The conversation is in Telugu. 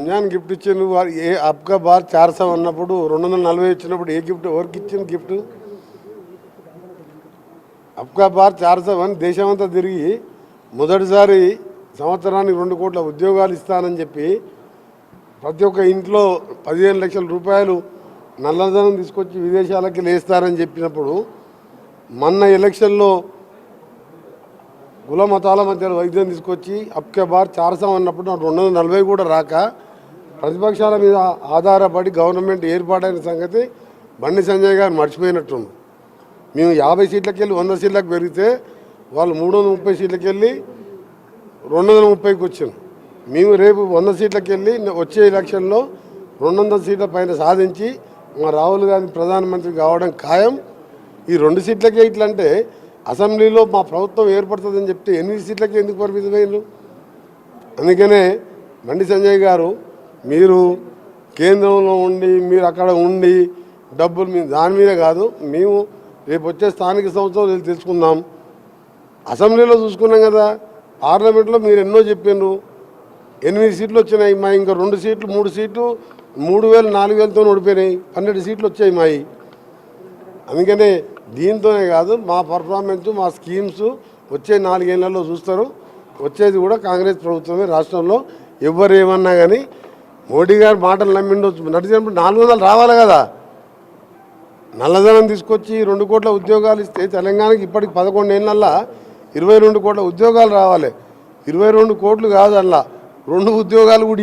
రంజాన్ గిఫ్ట్ ఇచ్చిండు ఏ అబ్కా బార్ 400 అన్నప్పుడు 240 ఇచ్చినప్పుడు ఏ గిఫ్ట్ ఎవరికి ఇచ్చింది గిఫ్ట్? అబ్కా బార్ 400 అని దేశమంతా తిరిగి మొదటిసారి సంవత్సరానికి 2 కోట్ల ఉద్యోగాలు ఇస్తానని చెప్పి ప్రతి ఒక్క ఇంట్లో 15 లక్షల రూపాయలు నల్లధనం తీసుకొచ్చి విదేశాలకి లేస్తారని చెప్పినప్పుడు మొన్న ఎలక్షన్లో కుల మతాల మధ్య వైద్యం తీసుకొచ్చి అబ్కా బార్ 400 అన్నప్పుడు 240 కూడా రాక ప్రతిపక్షాల మీద ఆధారపడి గవర్నమెంట్ ఏర్పాటైన సంగతి బండి సంజయ్ గారు మర్చిపోయినట్టుంది. మేము 50 సీట్లకి వెళ్ళి 100 సీట్లకు పెరిగితే వాళ్ళు 330 సీట్లకి వెళ్ళి 230కి వచ్చాం. మేము రేపు 100 సీట్లకి వెళ్ళి వచ్చే ఎలక్షన్లో 200 సీట్ల పైన సాధించి మా రాహుల్ గాంధీ ప్రధానమంత్రి కావడం ఖాయం. ఈ 2 సీట్లకే ఇట్లంటే అసెంబ్లీలో మా ప్రభుత్వం ఏర్పడుతుందని చెప్తే 8 సీట్లకి ఎందుకు పరిమితమైనరు? అందుకనే బండి సంజయ్ గారు మీరు కేంద్రంలో ఉండి మీరు అక్కడ ఉండి డబ్బులు మీ దాని మీద కాదు, మేము రేపు వచ్చే స్థానిక సంస్థలు తెలుసుకుందాం. అసెంబ్లీలో చూసుకున్నాం కదా, పార్లమెంట్లో మీరు ఎన్నో చెప్పినారు. 8 సీట్లు వచ్చినాయి మా, ఇంకా 2 సీట్లు 3 సీట్లు 3000 4000తో ఓడిపోయినాయి. 12 సీట్లు వచ్చాయి మాయి. అందుకనే దీంతోనే కాదు మా పర్ఫార్మెన్స్ మా స్కీమ్స్ వచ్చే 4 ఏళ్లలో చూస్తారు. వచ్చేది కూడా కాంగ్రెస్ ప్రభుత్వమే రాష్ట్రంలో. ఎవరు ఏమన్నా కానీ మోడీ గారు మాటలు నమ్మిండొచ్చు, నడిచినప్పుడు 400 రావాలి కదా. నల్లధనం తీసుకొచ్చి 2 కోట్ల ఉద్యోగాలు ఇస్తే తెలంగాణకి ఇప్పటికి 11 ఏళ్ళల్లో 22 కోట్ల ఉద్యోగాలు రావాలి. 22 కోట్లు కాదు, అలా 2 ఉద్యోగాలు కూడా